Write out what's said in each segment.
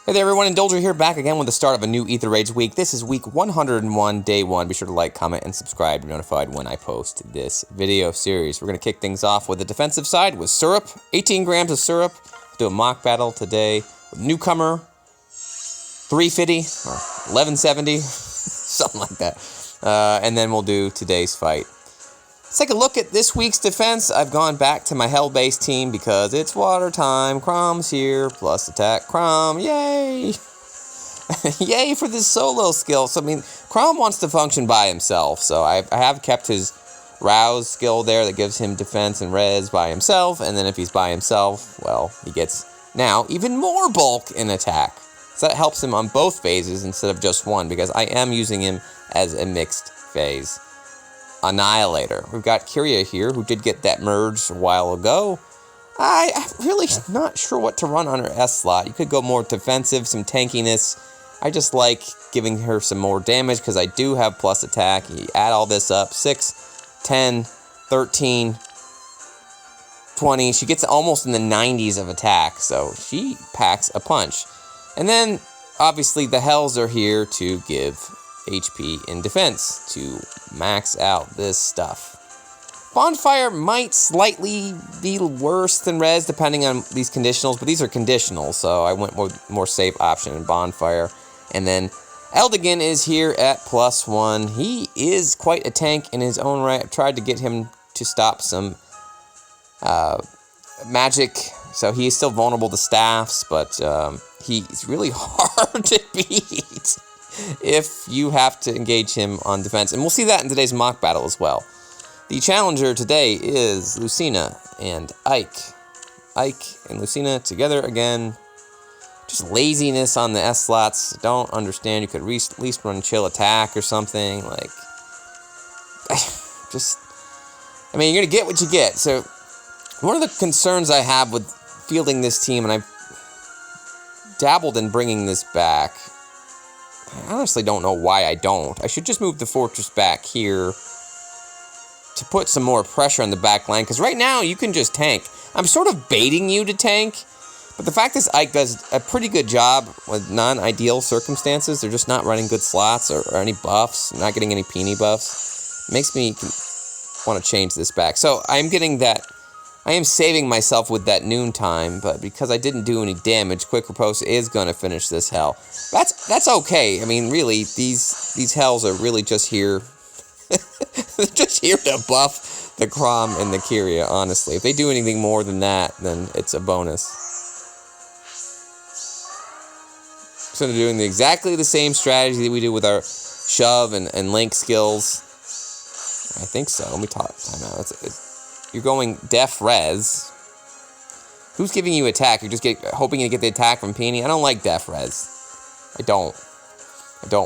Hey there everyone, Indulger here, back again with the start of a new Aether Raids week. This is week 101, day 1. Be sure to like, comment, and subscribe to be notified when I post this video series. We're going to kick things off with the defensive side with syrup, 18 grams of syrup. Do a mock battle today with newcomer, 350, or 1170, something like that. And then we'll do today's fight. Let's take a look at this week's defense. I've gone back to my hell-based team because it's water time. Crom's here, plus attack. Crom, yay! Yay for this solo skill. So, I mean, Crom wants to function by himself, so I have kept his rouse skill there that gives him defense and res by himself, and then if he's by himself, well, he gets now even more bulk in attack. So that helps him on both phases instead of just one, because I am using him as a mixed phase annihilator. We've got Chebria here, who did get that merge a while ago. I'm really not sure what to run on her S slot. You could go more defensive, some tankiness. I just like giving her some more damage because I do have plus attack. You add all this up, 6, 10, 13, 20. She gets almost in the 90s of attack, so she packs a punch. And then, obviously, the Hells are here to give HP in defense to max out this stuff. Bonfire might slightly be worse than res depending on these conditionals, but these are conditional, so I went with more safe option in Bonfire. And then Eldigan is here at +1. He is quite a tank in his own right. I've tried to get him to stop some magic, so he is still vulnerable to staffs, but he's really hard to beat if you have to engage him on defense. And we'll see that in today's mock battle as well. The challenger today is Lucina and Ike. Ike and Lucina together again. Just laziness on the S slots. Don't understand. You could at least run chill attack or something. Like, just, I mean, you're going to get what you get. So, one of the concerns I have with fielding this team, and I've dabbled in bringing this back, I honestly don't know why I don't. I should just move the fortress back here to put some more pressure on the back line, because right now you can just tank. I'm sort of baiting you to tank, but the fact is Ike does a pretty good job with non-ideal circumstances. They're just not running good slots or any buffs, not getting any peony buffs. It makes me want to change this back. So I'm getting that. I am saving myself with that noontime, but because I didn't do any damage, Quick Riposte is going to finish this hell. That's okay. I mean, really, these hells are really just here, just here to buff the Crom and the Chebria, honestly. If they do anything more than that, then it's a bonus. So they're doing exactly the same strategy that we do with our shove and link skills. I think so. Let me time out. You're going def res. Who's giving you attack? You're just hoping to get the attack from Peony? I don't like def res. I don't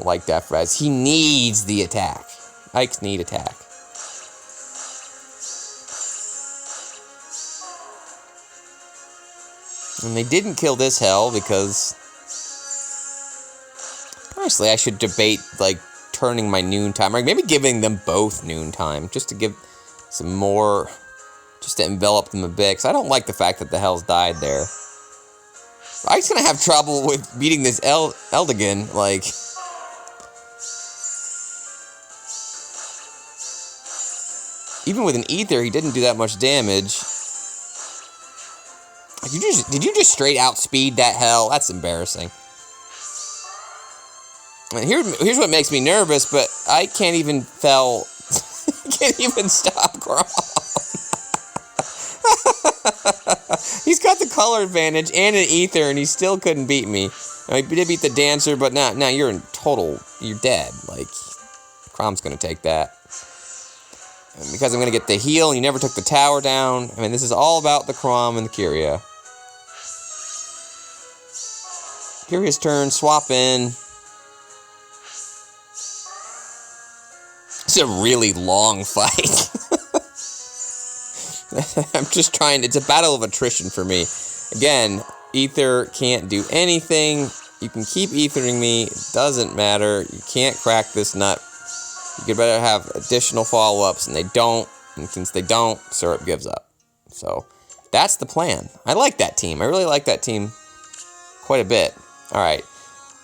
like def res. He needs the attack. Ikes need attack. And they didn't kill this hell because, honestly, I should debate, like, turning my noontime, or maybe giving them both noontime, just to give some more, just to envelop them a bit, because I don't like the fact that the hells died there. Ike's gonna have trouble with beating this Eldigan, like, even with an Aether, he didn't do that much damage. Did you just straight outspeed that hell? That's embarrassing. And here's what makes me nervous, but I can't even can't even stop Crom. He's got the color advantage and an Aether, and he still couldn't beat me. He did beat the Dancer, but now you're dead. Like, Crom's gonna take that. And because I'm gonna get the heal, and you never took the tower down. I mean, this is all about the Crom and the Chebria. Chebria's turn, swap in. It's a really long fight. I'm just trying, it's a battle of attrition for me. Again, Aether can't do anything. You can keep Aethering me, it doesn't matter. You can't crack this nut. You could better have additional follow-ups, and they don't. And since they don't, Syrup gives up. So, that's the plan. I like that team. I really like that team quite a bit. Alright,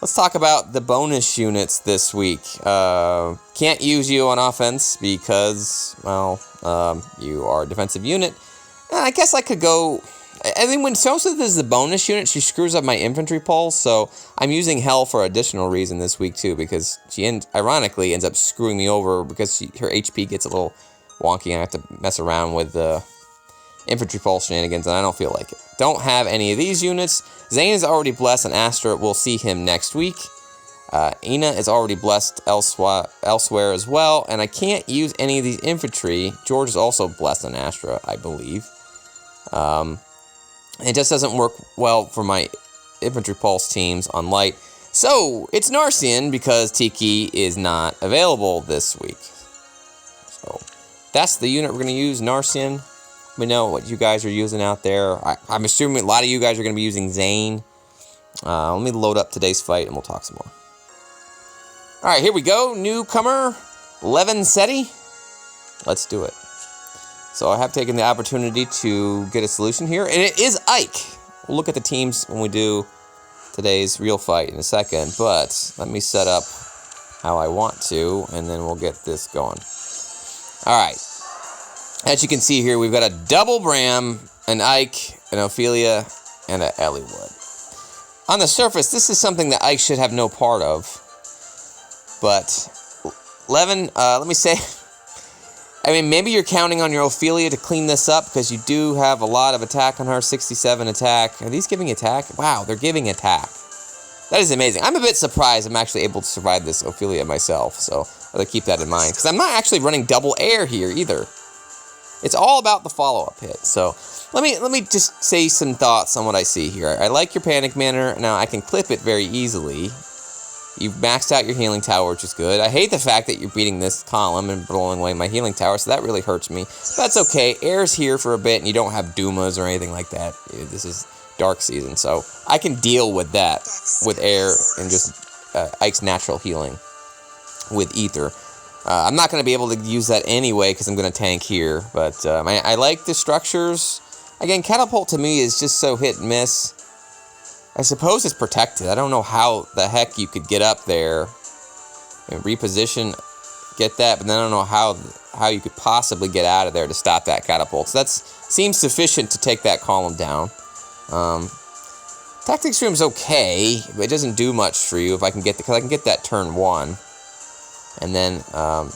let's talk about the bonus units this week. Can't use you on offense because, well, you are a defensive unit. And I guess I could go... I mean, when Sosa is the bonus unit, she screws up my infantry pulse, so I'm using Hell for additional reason this week, too, because she, ironically, ends up screwing me over because her HP gets a little wonky, and I have to mess around with the infantry pulse shenanigans, and I don't feel like it. Don't have any of these units. Zane is already blessed on Astra. We'll see him next week. Ina is already blessed elsewhere as well, and I can't use any of these infantry. George is also blessed on Astra, I believe. It just doesn't work well for my infantry pulse teams on light. So, it's Narcian because Tiki is not available this week. So, that's the unit we're going to use, Narcian. Let me know what you guys are using out there. I'm assuming a lot of you guys are going to be using Zane. Let me load up today's fight and we'll talk some more. Alright, here we go. Newcomer, LevinSety. Let's do it. So I have taken the opportunity to get a solution here, and it is Ike. We'll look at the teams when we do today's real fight in a second, but let me set up how I want to, and then we'll get this going. Alright. As you can see here, we've got a double Bram, an Ike, an Ophelia, and an Eliwood. On the surface, this is something that Ike should have no part of, but Levin, let me say... I mean, maybe you're counting on your Ophelia to clean this up because you do have a lot of attack on her, 67 attack. Are these giving attack? Wow, they're giving attack. That is amazing. I'm a bit surprised I'm actually able to survive this Ophelia myself, so I'll keep that in mind. Because I'm not actually running double air here either. It's all about the follow-up hit. So let me just say some thoughts on what I see here. I like your Panic Manor. Now, I can clip it very easily. You've maxed out your healing tower, which is good. I hate the fact that you're beating this column and blowing away my healing tower, so that really hurts me. But that's okay. Air's here for a bit, and you don't have Dumas or anything like that. This is Dark Season, so I can deal with that with air and just Ike's natural healing with Aether. I'm not going to be able to use that anyway because I'm going to tank here, but I like the structures. Again, Catapult to me is just so hit and miss. I suppose it's protected. I don't know how the heck you could get up there and reposition, get that, but then I don't know how you could possibly get out of there to stop that catapult. So that seems sufficient to take that column down. Tactics Room's okay, but it doesn't do much for you if I can get because I can get that turn 1, and then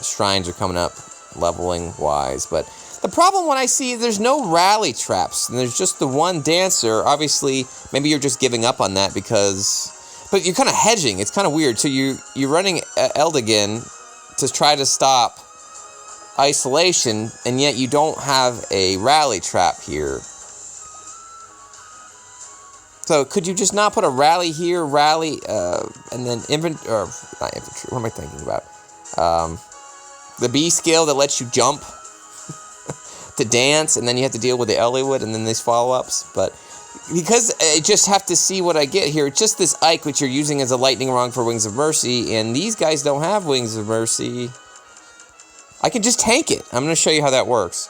shrines are coming up leveling wise, but. The problem when I see there's no rally traps, and there's just the one dancer, obviously, maybe you're just giving up on that because... But you're kind of hedging, it's kind of weird. So you're running Eldigan to try to stop isolation, and yet you don't have a rally trap here. So could you just not put a rally here, and then not infantry, what am I thinking about? The B skill that lets you jump to dance, and then you have to deal with the Eliwood, and then these follow-ups, but because I just have to see what I get here, it's just this Ike, which you're using as a lightning rod for Wings of Mercy, and these guys don't have Wings of Mercy. I can just tank it. I'm going to show you how that works.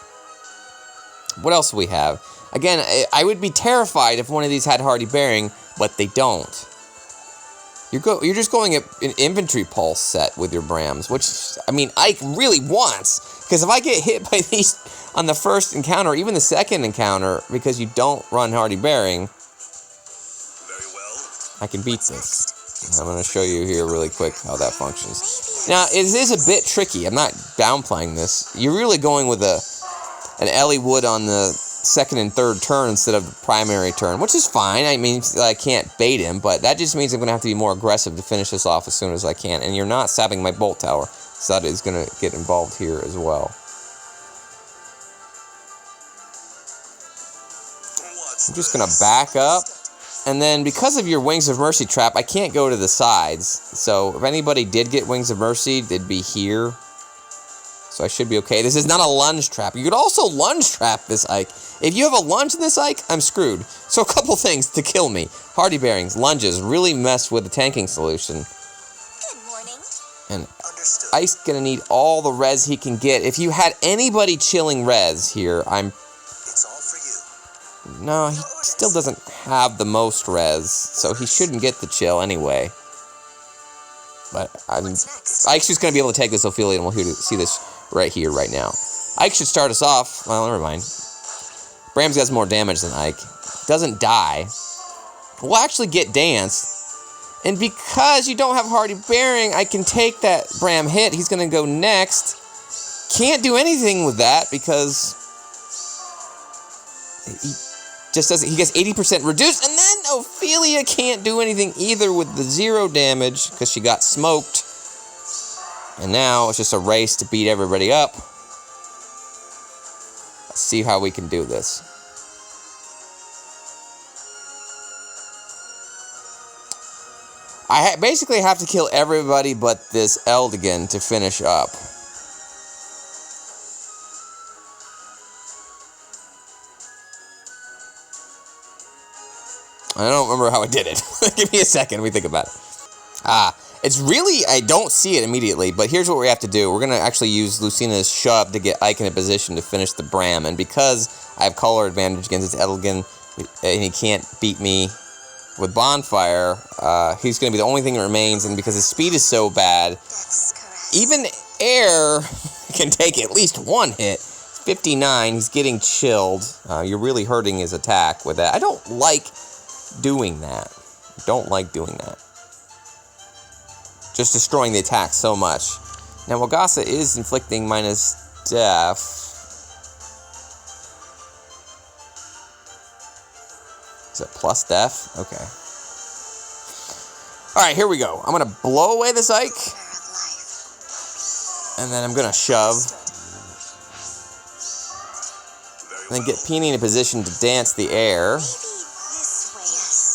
What else do we have? Again, I would be terrified if one of these had Hardy Bearing, but they don't. You're just going an infantry pulse set with your Brams, which, I mean, Ike really wants. Because if I get hit by these on the first encounter, or even the second encounter, because you don't run Hardy Bearing, I can beat this. I'm going to show you here really quick how that functions. Now, it is a bit tricky. I'm not downplaying this. You're really going with an Eliwood on the second and third turn instead of the primary turn, which is fine. I mean, I can't bait him, but that just means I'm going to have to be more aggressive to finish this off as soon as I can. And you're not sapping my bolt tower, so that is going to get involved here as well. I'm just going to back up, and then because of your Wings of Mercy trap, I can't go to the sides. So if anybody did get Wings of Mercy, they'd be here. So I should be okay. This is not a lunge trap. You could also lunge trap this Ike. If you have a lunge in this Ike, I'm screwed. So a couple things to kill me. Hardy Bearings, lunges, really mess with the tanking solution. Good morning. And Ike's going to need all the res he can get. If you had anybody chilling res here, It's all for you. No, he still doesn't have the most res, so he shouldn't get the chill anyway. But Ike's just going to be able to take this Ophelia, and we'll see this right here, right now. Ike should start us off. Well, never mind. Brams has more damage than Ike. Doesn't die. We'll actually get danced. And because you don't have Hardy Bearing, I can take that Bram hit. He's going to go next. Can't do anything with that because he just doesn't. He gets 80% reduced, and then Ophelia can't do anything either with the 0 damage because she got smoked. And now it's just a race to beat everybody up. Let's see how we can do this. I basically have to kill everybody but this Eldigan to finish up. I don't remember how I did it. Give me a second, let me think about it. It's really, I don't see it immediately, but here's what we have to do. We're going to actually use Lucina's shove to get Ike in a position to finish the Bram, and because I have color advantage against this Eldigan, and he can't beat me with Bonfire, he's going to be the only thing that remains, and because his speed is so bad, even air can take at least one hit. 59, he's getting chilled. You're really hurting his attack with that. I don't like doing that. Don't like doing that. Just destroying the attack so much. Now, Wagasa is inflicting minus death. Is it plus death? Okay. Alright, here we go. I'm going to blow away this Ike. And then I'm going to shove. And then get Peony in a position to dance the air.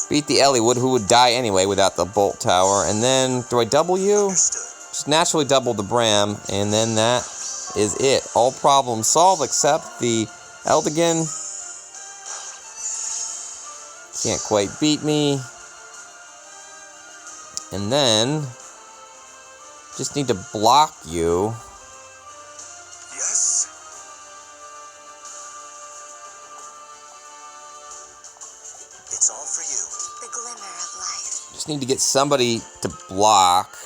Beat the Eliwood, who would die anyway without the Bolt Tower. And then, do I double you? Just naturally double the Bram. And then that is it. All problems solved except the Eldigan. Can't quite beat me. And then, just need to block you. Yes. It's all for you. The glimmer of life. Just need to get somebody to block.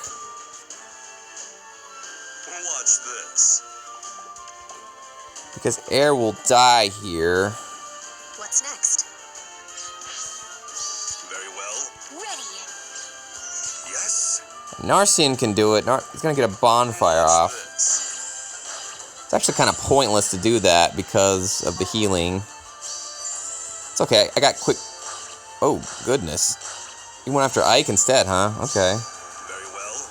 Watch this. Because air will die here. What's next? Very well. Ready. Yes. Narcian can do it. He's going to get a bonfire off. It's actually kind of pointless to do that because of the healing. It's okay. I got quick... Oh, goodness. You went after Ike instead, huh? Okay. Very well.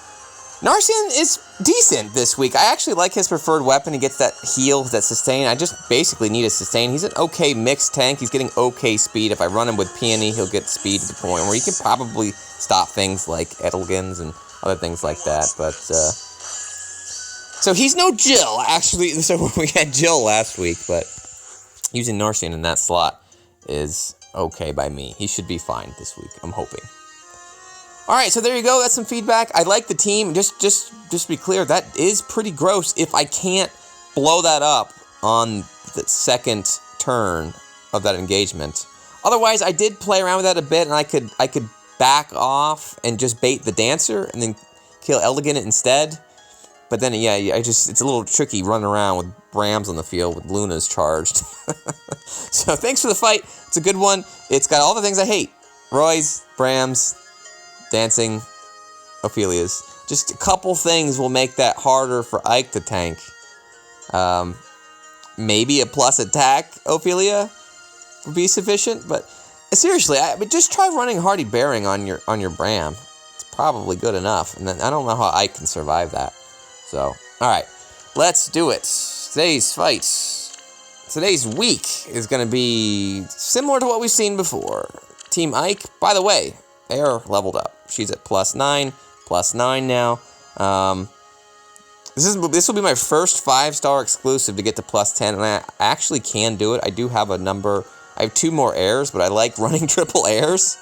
Narcian is decent this week. I actually like his preferred weapon. He gets that heal, that sustain. I just basically need a sustain. He's an okay mixed tank. He's getting okay speed. If I run him with Peony, he'll get speed to the point where he can probably stop things like Edelgans and other things like that. But, so he's no Jill, actually. So we had Jill last week, but using Narcian in that slot is okay by me. He should be fine this week, I'm hoping. Alright, so there you go. That's some feedback. I like the team. Just to be clear, that is pretty gross if I can't blow that up on the second turn of that engagement. Otherwise, I did play around with that a bit, and I could back off and just bait the Dancer and then kill Eldigan instead. But then, yeah, it's a little tricky running around with Brams on the field with Luna's charged. So thanks for the fight. It's a good one. It's got all the things I hate. Roy's, Brams, dancing, Ophelia's. Just a couple things will make that harder for Ike to tank. Maybe a plus attack Ophelia would be sufficient, but seriously, just try running Hardy Bearing on your Bram. It's probably good enough, and then I don't know how Ike can survive that. So, alright, let's do it. Today's fight, today's week is going to be similar to what we've seen before. Team Ike, by the way, they are leveled up. She's at +9 now. This will be my first 5-star exclusive to get to +10, and I actually can do it. I do have I have 2 more airs, but I like running triple airs.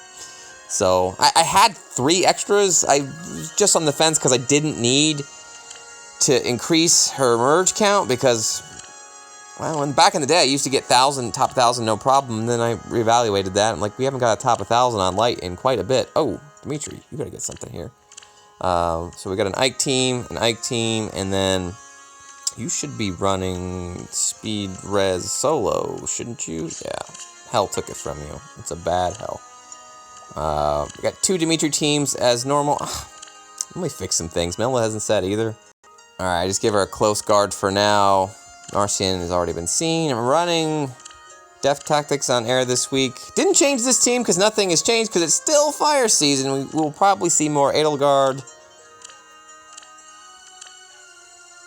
So, I had 3 extras. I was just on the fence because I didn't need to increase her merge count because Well, back in the day, I used to get top 1,000, no problem, and then I reevaluated that. I'm like, we haven't got a top 1,000 on light in quite a bit. Oh, Dimitri, you gotta get something here. So we got an Ike team, and then you should be running Speed Res solo, shouldn't you? Yeah. Hell took it from you. It's a bad hell. We got 2 Dimitri teams as normal. Let me fix some things. Mela hasn't said either. Alright, just give her a close guard for now. Narcian has already been seen. I'm running Def Tactics on air this week. Didn't change this team because nothing has changed because it's still fire season. We will probably see more Edelgard.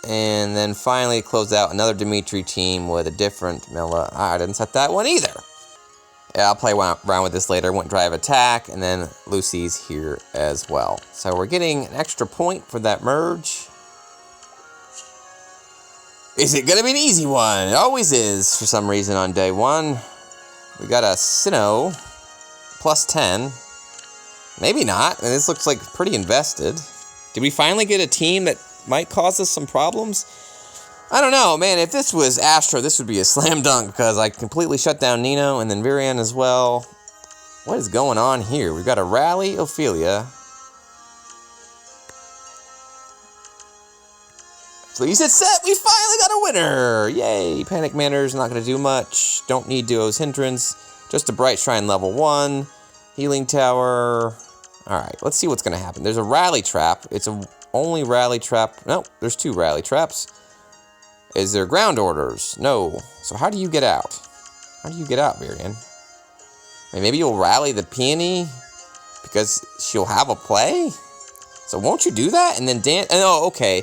And then finally close out another Dimitri team with a different Mela. I didn't set that one either. Yeah, I'll play around with this later. I went drive attack, and then Lucy's here as well. So we're getting an extra point for that merge. Is it going to be an easy one? It always is for some reason on day 1. We got a Sinnoh plus 10. Maybe not. And this looks like pretty invested. Did we finally get a team that might cause us some problems? I don't know, man. If this was Astra, this would be a slam dunk because I completely shut down Nino and then Virian as well. What is going on here? We've got a Rally Ophelia. So you said set, we finally got a winner! Yay! Panic Manor's not going to do much. Don't need Duo's Hindrance. Just a Bright Shrine level 1. Healing Tower. Alright, let's see what's going to happen. There's a Rally Trap. It's a only Rally Trap. No, there's 2 Rally Traps. Is there ground orders? No. So how do you get out? How do you get out, Virian? I mean, maybe you'll rally the peony because she'll have a play? So won't you do that? And then dance? Oh, okay.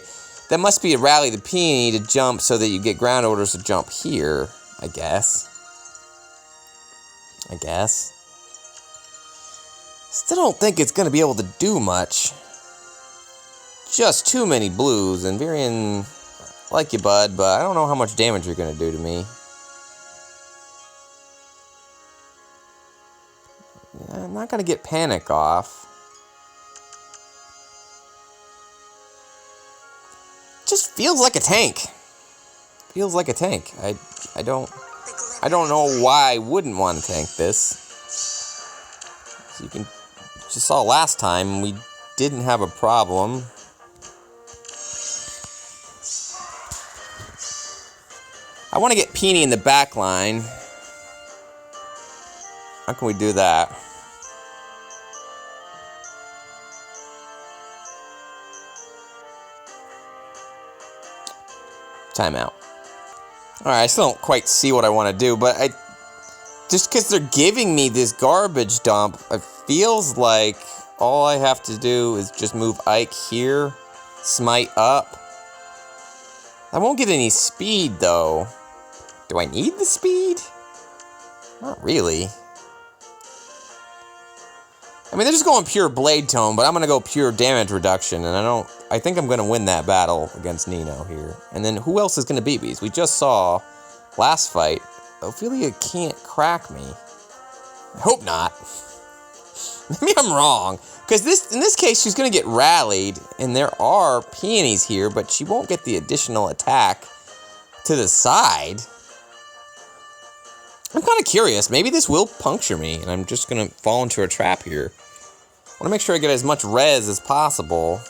That must be a rally the peony to jump so that you get ground orders to jump here, I guess. Still don't think it's going to be able to do much. Just too many blues, and Virian, like you, bud, but I don't know how much damage you're going to do to me. Yeah, I'm not going to get panic off. Just feels like a tank. Feels like a tank. I don't know why I wouldn't want to tank this. So you just saw last time we didn't have a problem. I want to get Peony in the back line. How can we do that? Timeout. Alright, I still don't quite see what I want to do, but just because they're giving me this garbage dump, it feels like all I have to do is just move Ike here, smite up. I won't get any speed, though. Do I need the speed? Not really. I mean, they're just going pure blade tone, but I'm going to go pure damage reduction, and I think I'm going to win that battle against Nino here. And then who else is going to beat me? We just saw last fight, Ophelia can't crack me. I hope not. Maybe I'm wrong, because in this case, she's going to get rallied, and there are peonies here, but she won't get the additional attack to the side. I'm kind of curious. Maybe this will puncture me, and I'm just going to fall into a trap here. I want to make sure I get as much res as possible.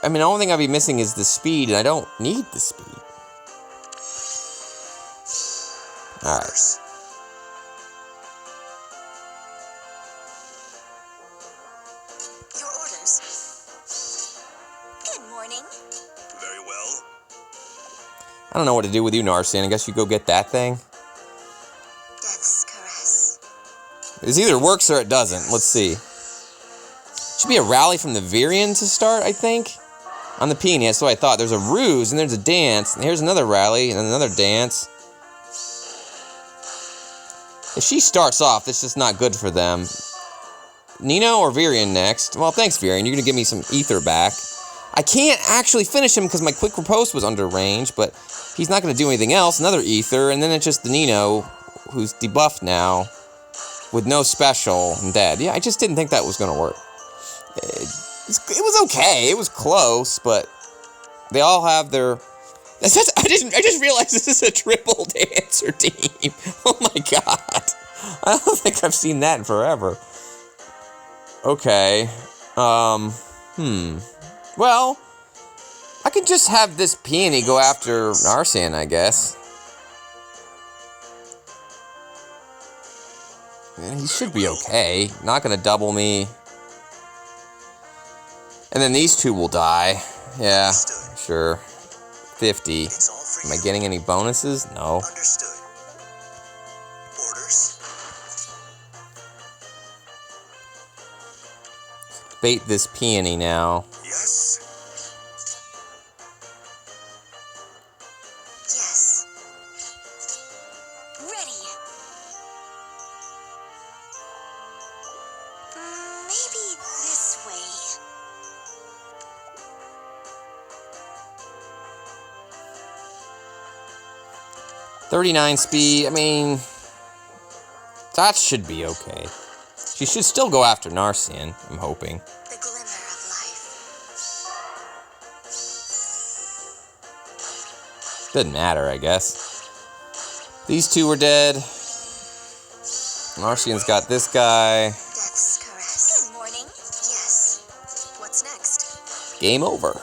I mean, the only thing I'll be missing is the speed, and I don't need the speed. Alright. Your orders. Good morning. Very well. I don't know what to do with you, Narcian. I guess you go get that thing. Death's caress. It either works or it doesn't. Let's see. Should be a rally from the Virian to start, I think. On the peony, that's what I thought. There's a ruse, and there's a dance, and here's another rally, and another dance. If she starts off, this is not good for them. Nino or Virian next? Well, thanks, Virian. You're going to give me some ether back. I can't actually finish him because my quick riposte was under range, but he's not going to do anything else. Another ether, and then it's just the Nino, who's debuffed now, with no special and dead. Yeah, I just didn't think that was going to work. It was was okay. It was close, but they all have their... I just realized this is a triple dancer team. Oh my god. I don't think I've seen that in forever. Okay. Well, I can just have this peony go after Narcian, I guess. Yeah, he should be okay. Not gonna double me. And then these two will die. Yeah, sure. 50. Am I getting any bonuses? No. Understood. Orders? Bait this peony now. Yes. Yes. Ready. Maybe this way. 39 speed, I mean, that should be okay. She should still go after Narcian, I'm hoping. The glimmer of life. Doesn't matter, I guess. These two are dead. Narcian's got this guy. Death's caress. Good morning. Yes. What's next? Game over.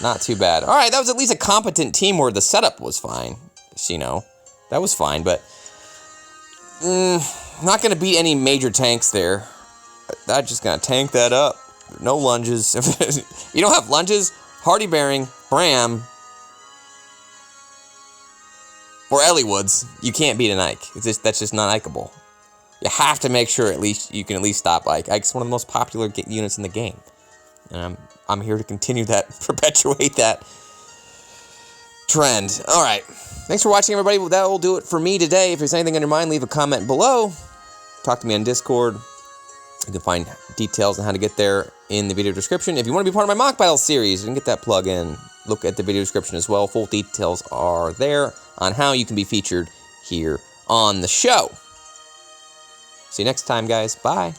Not too bad. Alright, that was at least a competent team where the setup was fine. You know, that was fine, but not going to beat any major tanks there. That's just going to tank that up. No lunges. If you don't have lunges, Hardy Bearing, Bram, or Eliwoods, you can't beat an Ike. That's just not Ikeable. You have to make sure at least you can at least stop Ike. Ike's one of the most popular units in the game, and I'm here to continue that, perpetuate that trend. All right. Thanks for watching, everybody. That will do it for me today. If there's anything on your mind, leave a comment below. Talk to me on Discord. You can find details on how to get there in the video description. If you want to be part of my mock battle series, you can get that plug in. Look at the video description as well. Full details are there on how you can be featured here on the show. See you next time, guys. Bye.